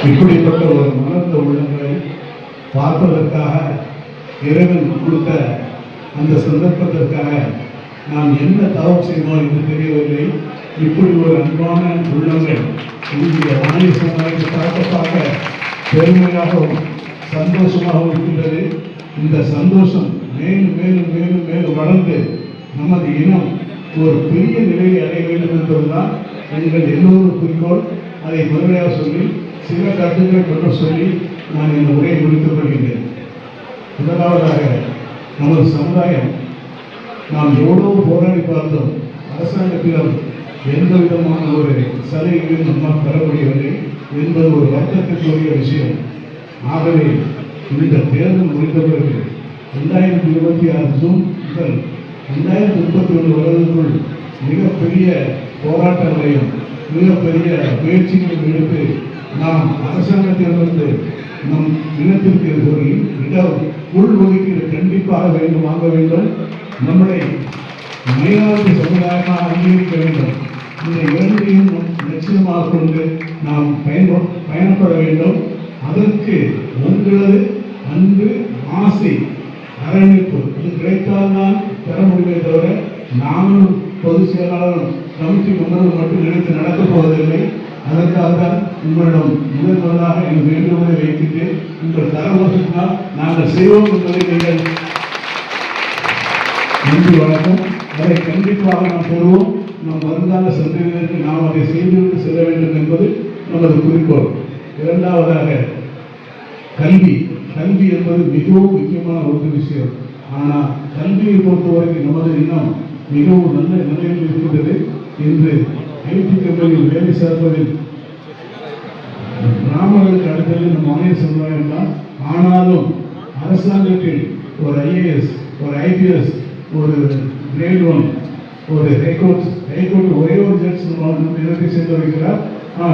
இப்படிப்பட்ட ஒரு மலர்ந்த உள்ளங்களை பார்ப்பதற்காக இறைவன் கொடுத்த அந்த சந்தர்ப்பத்திற்காக நாம் என்ன தவறு செய்வோம் என்று தெரியவில்லை. இப்படி ஒரு அன்பான உள்ளங்கள் இந்திய வாணி சமுதாயத்தை பார்க்க பெருமையாகவும் சந்தோஷமாகவும் இருக்கின்றது. இந்த சந்தோஷம் மேலும் மேலும் மேலும் மேலும் வளர்ந்து நமது இனம் ஒரு பெரிய நிலையை அடைய வேண்டும் என்பதுதான் எங்கள் எல்லோரும் குறிக்கோள். அதை முறையாக சொல்லி சில கருத்துக்கள் கொண்டு சொல்லி நான் இந்த உரையை முடித்துக் கொள்கின்றேன். முதலாவதாக நமது சமுதாயம் நாம் எவ்வளவு போராடி பார்த்தோம். அரசாங்கத்திடம் எந்த விதமான ஒரு சலுகையும் நம்மால் பெற முடியவில்லை என்பது ஒரு வருத்தத்திற்குரிய விஷயம். ஆகவே இந்த தேர்தல் முடிந்த பிறகு 2026 ஜூன் முதல் 2031 வருடத்திற்குள் மிகப்பெரிய போராட்டங்களையும் மிகப்பெரிய முயற்சிகளையும் எடுத்து நாம் அரசாங்கத்திலிருந்து நம் இனத்திற்கு ஒரு உள் ஒதுக்கீடு கண்டிப்பாக வாங்க வேண்டும். நம்மளை மைனாரிட்டி சமுதாயமாக அங்கீகரிக்க வேண்டும். இந்த இரண்டையும் லட்சியமாக கொண்டு நாம் பயணப்பட வேண்டும். அதற்கு உங்களது அன்பு, ஆசை, அரவணைப்பு இது கிடைத்தால்தான் பெற முடியுமே தவிர நானும் பொதுச் செயலாளரும் கமிட்டி மெம்பரும் மட்டும் நினைத்து நடக்கப் போவதில்லை. அதற்காக தான் உங்களிடம் முதலாக எங்கள் வேண்டுகோளை வைக்கிட்டு உங்கள் தரவசத்தினால் நாங்கள் செய்வோம் என்பதை நீங்கள் நன்றி வணக்கம். அதை கண்டிப்பாக நாம் பெறுவோம். நம் வருங்கால சந்ததியினருக்கு நாம் அதை செய்துவிட்டு செல்ல வேண்டும் என்பது நமது குறிக்கோள். இரண்டாவதாக கல்வி என்பது மிகவும் முக்கியமான ஒரு விஷயம். ஆனால் கல்வியை பொறுத்தவரைக்கும் நமது இனம் மிகவும் நல்ல நிலையில் இருக்கின்றது. இன்று ஐடி கம்பெனியில் வேலை சேர்ப்பதில் பிராமணர்களுக்கு அடுத்தது நம் மாநில சமுதாயம் தான். ஆனாலும் அரசாங்கத்தில் ஒரு ஐஏஎஸ், ஒரு ஐபிஎஸ், ஒரு கிரேட் 1, ஒரு ஹைகோர்ட் ஒரே ஒரு ஜட்ஜ் இடத்தை சேர்ந்து வருகிறார்.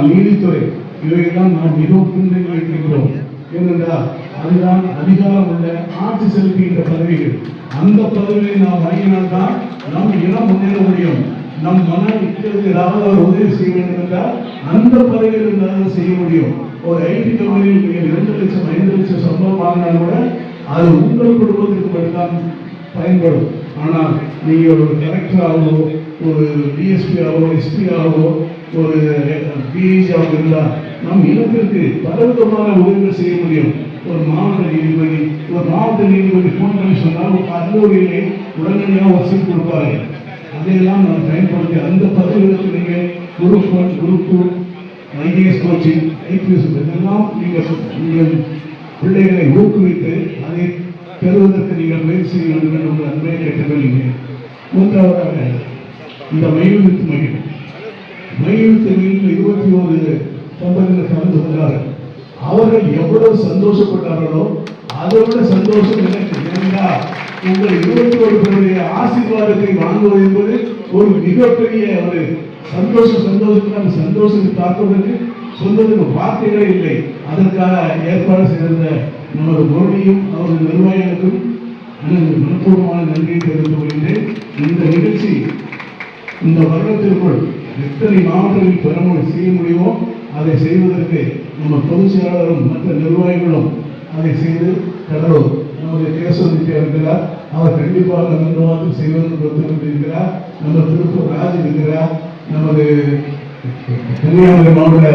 நீதித்துறை இவையெல்லாம் நாம் மிகவும் பின்தங்கி இருக்கின்றோம். ஏனென்றால் அதுதான் அதிகாரம் உள்ள ஆட்சி செலுத்துகின்ற பதவிகள். அந்த பதவியை நாம் வாங்கினால்தான் நம் இனம் முன்னேற முடியும். நம் மனம் ஏதாவது ஒரு உதவி செய்ய வேண்டும் என்றால் அந்த பதவியில் இருந்தால் செய்ய முடியும். ஒரு ஐடி கம்பெனியில் நீங்கள் 2 லட்சம் 5 லட்சம் சம்பளம் வாங்கினால் கூட அது உங்கள் குடும்பத்திற்கு மட்டும்தான் பயன்படும். ஆனால் நீங்கள் ஒரு கலெக்டராகவோ, ஒரு டிஎஸ்பி ஆகவோ, எஸ்பி ஆகவோ, ஒரு பிஹெச் ஆக இருந்தால் நம் இனத்திற்கு பலவிதமான உதவிகள் செய்ய முடியும். ஒரு மாவட்ட நீதிபதி போன் பண்ணி சொன்னால் ஒரு கல்லூரியிலே உடனடியாக ஒரு சீட் கொடுப்பார்கள். அதையெல்லாம் நாம் பயன்படுத்தி அந்த பதவிகளுக்கு நீங்கள் குரூப் ஐஏஎஸ் கோச்சிங், ஐபிஎஸ் இதெல்லாம் நீங்கள் பிள்ளைகளை ஊக்குவித்து அதை பெறுவதற்கு நீங்கள் முயற்சி செய்ய வேண்டும் என்று அன்பை கேட்டுக்கொள்கிறீங்க. மூன்றாவதாக இந்த மயில்வித்து மையம் 21 தம்பதியினர் கலந்து கொண்டார்கள். அவர்கள் எவ்வளவு சந்தோஷப்பட்டார்களோ அதை விட சந்தோஷம் எனக்கு. ஏனென்றால் உங்கள் 21 பேருடைய ஆசீர்வாதத்தை வாங்குவது என்பது ஒரு மிகப்பெரிய ஒரு சந்தோஷத்தை சந்தோஷத்தை பார்ப்பதற்கு சொல்வதற்கு வார்த்தைகளே இல்லை. அதற்காக ஏற்பாடு செய்திருந்த நமது மோடியும் அவரது நிர்வாகிகளுக்கும் மனப்பூர்வமான நன்றியை தெரிவித்துக் கொள்கின்றேன். இந்த நிகழ்ச்சி இந்த வருடத்திற்குள் எத்தனை மாவட்டங்களில் செய்ய முடியுமோ அதை செய்வதற்கு நம்ம பொதுச் செயலாளரும் மற்ற நிர்வாகிகளும் அதை செய்து கடலூர் நமது கேசவனிக்கு இருக்கிறார். அவர் கண்டிப்பாக நன்றாக செய்வதற்கு ஒத்துக்கொண்டிருக்கிறார். நம்ம திருப்பூர் ராஜ் இருக்கிறார். நமது கன்னியாகுமரி மாவட்ட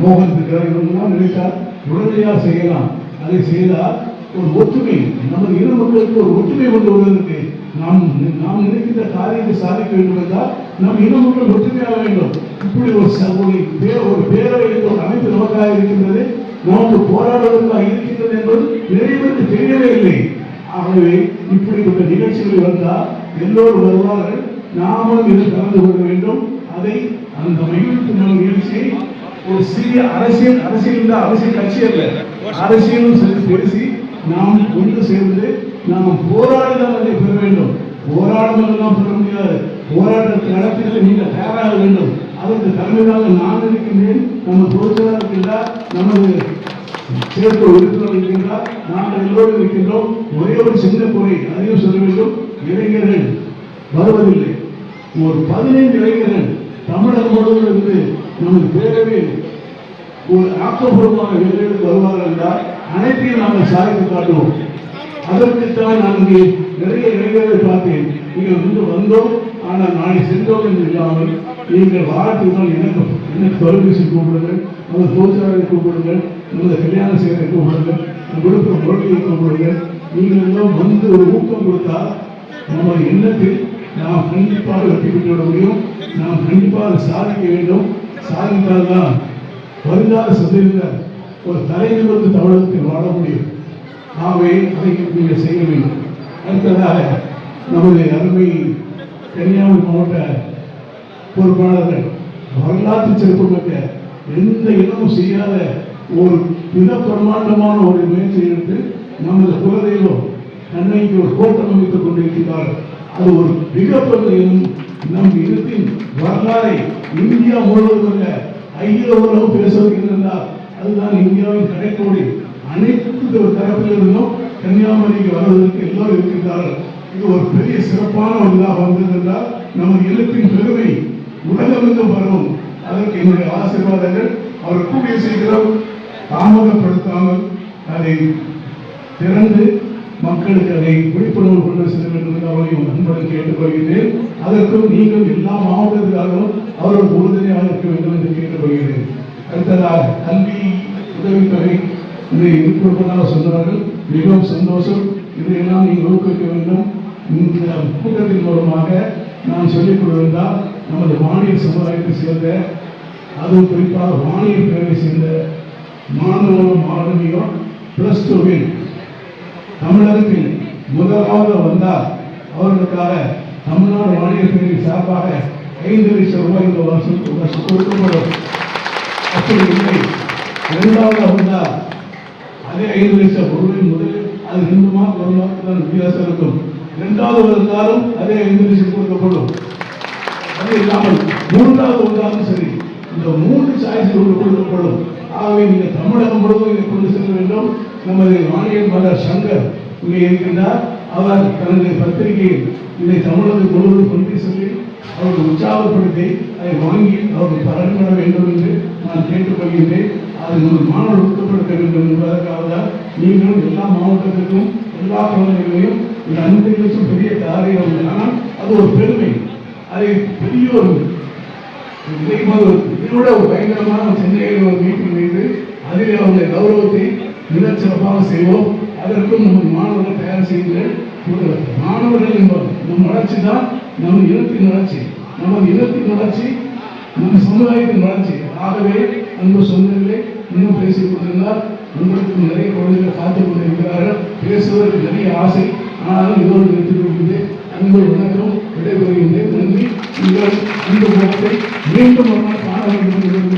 மோகன் இருக்கிறார். இவங்கெல்லாம் நினைத்தால் உடனடியாக செய்யலாம். அதை செய்தால் ஒரு ஒற்றுமை, நமது இன மக்களுக்கு ஒரு ஒற்றுமை கொண்டு வருவதற்கு நாம் நினைக்கின்ற காரியத்தை சாதிக்க வேண்டும் என்றால் நம் இன மக்கள் ஒற்றுமையாக வேண்டும். இப்படி ஒரு பேரவை ஒரு அமைப்பு நமக்காக இருக்கின்றது, நமக்கு போராடுவதற்காக இருக்கின்றது என்பது நிறைய பேருக்கு தெரியவே இல்லை. ஆகவே இப்படிப்பட்ட நிகழ்ச்சிகள் வந்தால் எல்லோரும் வருவார்கள். நாமும் இதில் கலந்து கொள்ள வேண்டும். அதை அந்த மகிழ்ச்சி நிகழ்ச்சியை ஒரு சிறிய அரசியல் கட்சி அல்ல, அரசியலும் சேர்த்து பேசி நாம் ஒன்று சேர்ந்து நாம் போராடிதான் அதை பெற வேண்டும். போராடுவதெல்லாம் பெற முடியாது. போராட்டத்தை நடத்திற்கு நீங்கள் தயாராக வேண்டும். அதற்கு தலைமையாக நான் இருக்கின்றேன், நமது பொதுச்செயலாளர் இருக்கின்றார், நமது சேர்ப்பு உறுப்பினர் இருக்கின்றார், நாங்கள் எல்லோரும் இருக்கின்றோம். ஒரே ஒரு சின்ன குறை அதையும் சொல்ல வேண்டும். இளைஞர்கள் வருவதில்லை. ஒரு 15 இளைஞர்கள் தமிழகம் முழுவதும் இருந்து நமது பேரவை ஒரு ஆக்கப்பூர்வமான வேலைகளுக்கு வருவார்கள் என்றால் அனைத்தையும் நாங்கள் சாதித்து காட்டுவோம். அதற்குத்தான் நான் இங்கே நிறைய இளைஞர்களை பார்த்தேன். நீங்கள் வந்து வந்தோம், ஆனால் நாளை சென்றோம் என்று இல்லாமல் நீங்கள் வாரத்துக்கு எனக்கு தொலைபேசி கூப்பிடுங்கள், நமது தோற்றாளரை கூப்பிடுங்கள், நமது கல்யாண சேரை கூப்பிடுங்கள், கொடுக்கிற முறையை கூப்பிடுங்கள். நீங்கள் எல்லாம் வந்து ஒரு ஊக்கம் கொடுத்தால் நம்ம எண்ணத்தில் நாம் கண்டிப்பாக வெற்றி பெற்றுவிட முடியும். நாம் கண்டிப்பாக சாதிக்க வேண்டும். சாதித்தால்தான் வருங்கால சந்ததியினர் ஒரு தலைநிமிர்ந்து தமிழகத்தில் வாழ முடியும். ஆகவே அதை நீங்கள் செய்ய வேண்டும். அடுத்ததாக நமது அருமை கன்னியாகுமரி மாவட்ட பொறுப்பாளர்கள் வரலாற்று சிறப்புமிக்க எந்த இடமும் செய்யாத ஒரு மிக பிரமாண்டமான ஒரு முயற்சி எடுத்து நமது குலதெய்வம் கண்ணைக்கு ஒரு கோட்டம் அமைத்துக் கொண்டிருக்கிறார்கள். அது ஒரு மிகப்பெரிய நம் இனத்தின் வரலாறை இந்தியா முழுவதும் அல்ல அகில உலகம் பேச வைக்கின்றார். அதுதான் இந்தியாவின் கடைக்கோடி. அனைத்து தரப்பிலிருந்தும் கன்னியாகுமரிக்கு வருவதற்கு எல்லோரும் இருக்கின்றார்கள். இது ஒரு பெரிய சிறப்பான ஒரு இதாக வந்தது என்றால் நமது இல்லத்தின் பெருமை உலகமெங்கும் வரும். அதற்கு என்னுடைய ஆசீர்வாதங்கள். அவர் கூடிய சீக்கிரம் தாமதப்படுத்தாமல் அதை திறந்து மக்களுக்கு அதை விழிப்புணர்வு கொண்டு செல்ல வேண்டும் என்று அவரையும் நண்பர்கள் கேட்டுக்கொள்கிறேன். அதற்கும் நீங்கள் எல்லா மாவட்டத்திலாகவும் அவர்களுக்கு உறுதுணையாக இருக்க வேண்டும் என்று கேட்டுக்கொள்கிறேன். அடுத்ததாக கல்வி உதவித்தொகை இதை கொடுப்பதாக சொன்னார்கள். மிகவும் சந்தோஷம். இதையெல்லாம் நீங்கள் ஊக்குவிக்க வேண்டும். இந்த கூட்டத்தின் மூலமாக நான் சொல்லிக் கொண்டிருந்தால் நமது வானியல் சமுதாயத்தை சேர்ந்த, அதுவும் குறிப்பாக வானியல் பிரிவை சேர்ந்த மாணவர்களும் மாணவியும் +2 தமிழகத்தில் முதலாவது வந்தால் அவர்களுக்காக தமிழ்நாடு வானியல் பிரிவின் சார்பாக 5 லட்சம் ரூபாய் இந்த வருஷம் கொடுக்கப்படும். அப்படி இல்லை, 2வது வந்தால் அதே 5 லட்சம் ரூபாய் முதலில் அது 2 மார்க் 1 மார்க் தான் வித்தியாசம் இருக்கும். 2வது வந்தாலும் அதே 5 லட்சம் கொடுக்கப்படும். அது இல்லாமல் 3வது வந்தாலும் சரி, இந்த 3 சாய்ஸ்கள் கொடுக்கப்படும். ஆகவே நீங்கள் தமிழகம் முழுவதும் இதை கொண்டு செல்ல வேண்டும். நமது வானியல் மலர் சங்கர் இங்கே இருக்கின்றார். அவர் தனது பத்திரிகையில் இதை தமிழகம் முழுவதும் கொண்டு செல்லி அவர்கள் உற்சாகப்படுத்தி அதை வாங்கி அவர்கள் பலன்பட வேண்டும் என்று நான் கேட்டுக்கொள்கின்றேன். அதை ஒரு மாணவர் ஊக்கப்படுத்த வேண்டும் என்பதற்காக தான் நீங்களும் எல்லா மாவட்டத்திற்கும் எல்லா குழந்தைகளையும் இந்த 5 லட்சம் பெரிய காரியம். ஆனால் அது ஒரு பெருமை. அதை பெரிய ஒரு இதோட ஒரு பயங்கரமான சென்னையில் ஒரு மீட்டிங் வைத்து அதில் அவங்க கௌரவத்தை மிகச் சிறப்பாக செய்வோம். அதற்கும் நமது மாணவர்கள் தயார் செய்யுங்கள். மாணவர்கள் நம் வளர்ச்சி தான் நம் இனத்தின் வளர்ச்சி, நமது இனத்தின் வளர்ச்சி, நம் சமுதாயத்தின் வளர்ச்சி. ஆகவே அன்பு சொந்தங்களே, இன்னும் பேசிக் கொண்டிருந்தால் உங்களுக்கு நிறைய குழந்தைகள் காத்துக் கொண்டிருக்கிறார்கள். பேசுவதற்கு நிறைய ஆசை, ஆனாலும் இதோடு நிறுத்திக் கொள்கின்றேன். அன்பு வணக்கம், விடைபெறுகின்றேன். நன்றி. உங்கள் இந்த முகத்தை மீண்டும் காண வேண்டும்.